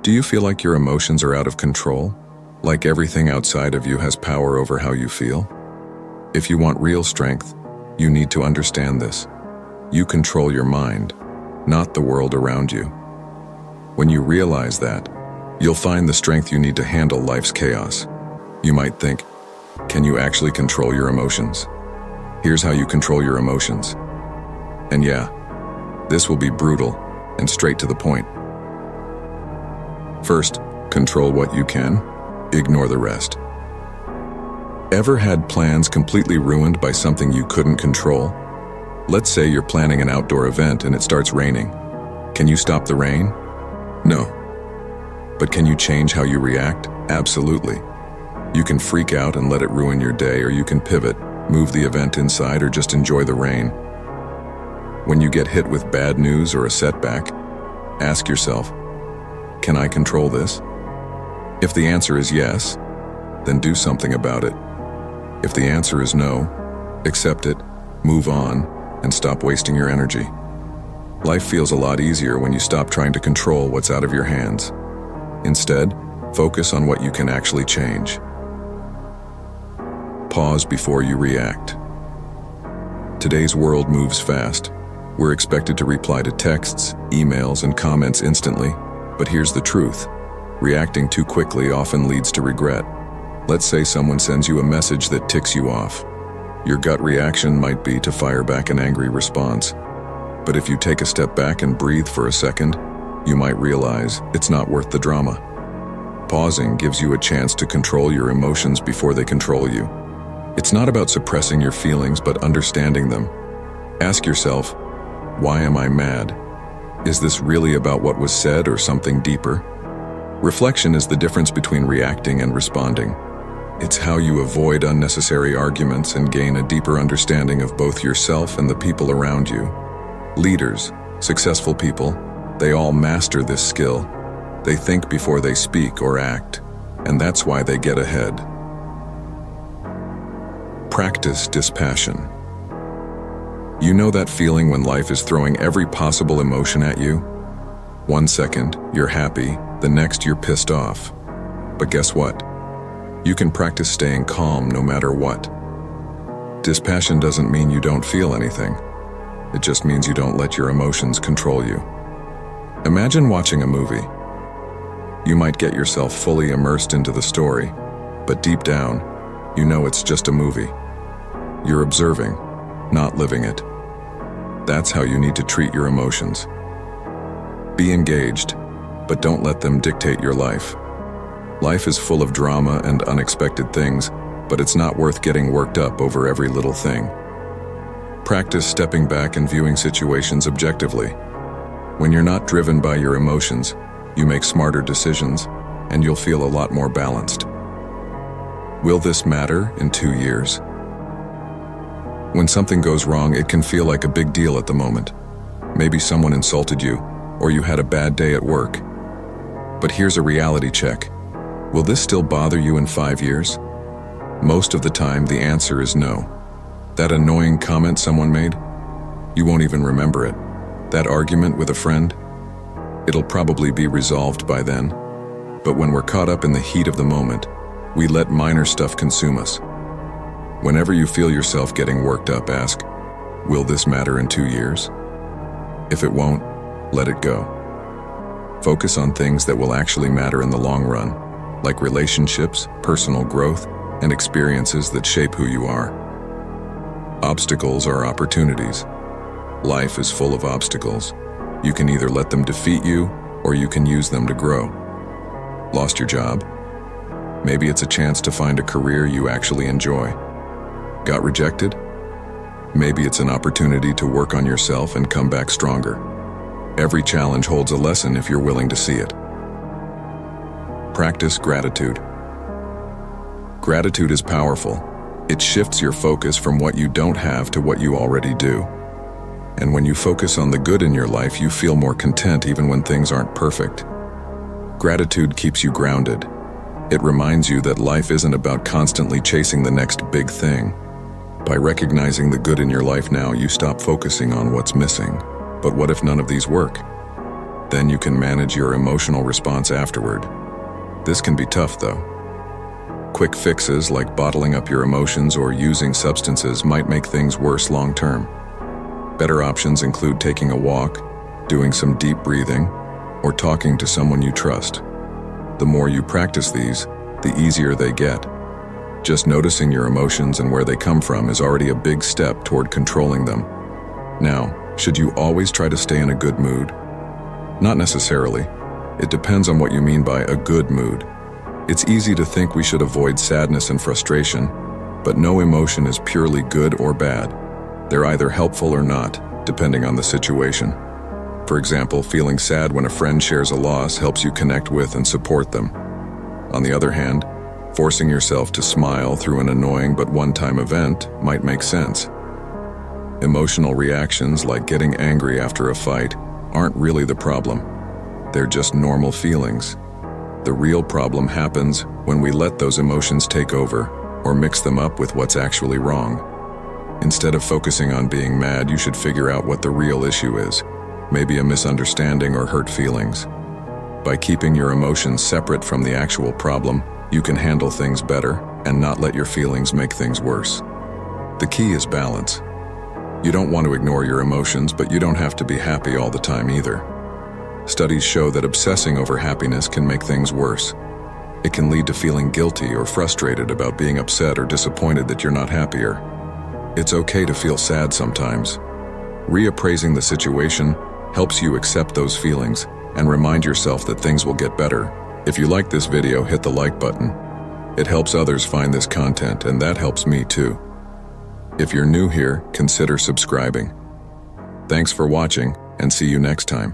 Do you feel like your emotions are out of control? Like everything outside of you has power over how you feel? If you want real strength, you need to understand this. You control your mind, not the world around you. When you realize that, you'll find the strength you need to handle life's chaos. You might think, can you actually control your emotions? Here's how you control your emotions. And yeah, this will be brutal and straight to the point. First, control what you can, ignore the rest. Ever had plans completely ruined by something you couldn't control? Let's say you're planning an outdoor event and it starts raining. Can you stop the rain? No. But can you change how you react? Absolutely. You can freak out and let it ruin your day, or you can pivot, move the event inside, or just enjoy the rain. When you get hit with bad news or a setback, ask yourself, can I control this? If the answer is yes, then do something about it. If the answer is no, accept it, move on, and stop wasting your energy. Life feels a lot easier when you stop trying to control what's out of your hands. Instead, focus on what you can actually change. Pause before you react. Today's world moves fast. We're expected to reply to texts, emails, and comments instantly, but here's the truth. Reacting too quickly often leads to regret. Let's say someone sends you a message that ticks you off. Your gut reaction might be to fire back an angry response. But if you take a step back and breathe for a second, you might realize it's not worth the drama. Pausing gives you a chance to control your emotions before they control you. It's not about suppressing your feelings, but understanding them. Ask yourself, why am I mad? Is this really about what was said or something deeper? Reflection is the difference between reacting and responding. It's how you avoid unnecessary arguments and gain a deeper understanding of both yourself and the people around you. Leaders, successful people, they all master this skill. They think before they speak or act, and that's why they get ahead. Practice dispassion. You know that feeling when life is throwing every possible emotion at you? 1 second, you're happy, the next you're pissed off. But guess what? You can practice staying calm no matter what. Dispassion doesn't mean you don't feel anything. It just means you don't let your emotions control you. Imagine watching a movie. You might get yourself fully immersed into the story, but deep down, you know it's just a movie. You're observing, not living it. That's how you need to treat your emotions. Be engaged, but don't let them dictate your life. Life is full of drama and unexpected things, but it's not worth getting worked up over every little thing. Practice stepping back and viewing situations objectively. When you're not driven by your emotions, you make smarter decisions, and you'll feel a lot more balanced. Will this matter in 2 years? When something goes wrong, it can feel like a big deal at the moment. Maybe someone insulted you, or you had a bad day at work. But here's a reality check. Will this still bother you in 5 years? Most of the time, the answer is no. That annoying comment someone made? You won't even remember it. That argument with a friend? It'll probably be resolved by then. But when we're caught up in the heat of the moment, we let minor stuff consume us. Whenever you feel yourself getting worked up, ask, will this matter in 2 years? If it won't, let it go. Focus on things that will actually matter in the long run, like relationships, personal growth, and experiences that shape who you are. Obstacles are opportunities. Life is full of obstacles. You can either let them defeat you, or you can use them to grow. Lost your job? Maybe it's a chance to find a career you actually enjoy. Got rejected? Maybe it's an opportunity to work on yourself and come back stronger. Every challenge holds a lesson if you're willing to see it. Practice gratitude. Gratitude is powerful. It shifts your focus from what you don't have to what you already do. And when you focus on the good in your life, you feel more content even when things aren't perfect. Gratitude keeps you grounded. It reminds you that life isn't about constantly chasing the next big thing. By recognizing the good in your life now, you stop focusing on what's missing. But what if none of these work? Then you can manage your emotional response afterward. This can be tough, though. Quick fixes like bottling up your emotions or using substances might make things worse long term. Better options include taking a walk, doing some deep breathing, or talking to someone you trust. The more you practice these, the easier they get. Just noticing your emotions and where they come from is already a big step toward controlling them. Now, should you always try to stay in a good mood? Not necessarily. It depends on what you mean by a good mood. It's easy to think we should avoid sadness and frustration, but no emotion is purely good or bad. They're either helpful or not, depending on the situation. For example, feeling sad when a friend shares a loss helps you connect with and support them. On the other hand, forcing yourself to smile through an annoying but one-time event might make sense. Emotional reactions like getting angry after a fight aren't really the problem. They're just normal feelings. The real problem happens when we let those emotions take over or mix them up with what's actually wrong. Instead of focusing on being mad, you should figure out what the real issue is. Maybe a misunderstanding or hurt feelings. By keeping your emotions separate from the actual problem, you can handle things better and not let your feelings make things worse. The key is balance. You don't want to ignore your emotions, but you don't have to be happy all the time either. Studies show that obsessing over happiness can make things worse. It can lead to feeling guilty or frustrated about being upset or disappointed that you're not happier. It's okay to feel sad sometimes. Reappraising the situation helps you accept those feelings and remind yourself that things will get better. If you like this video, hit the like button. It helps others find this content, and that helps me too. If you're new here, consider subscribing. Thanks for watching, and see you next time.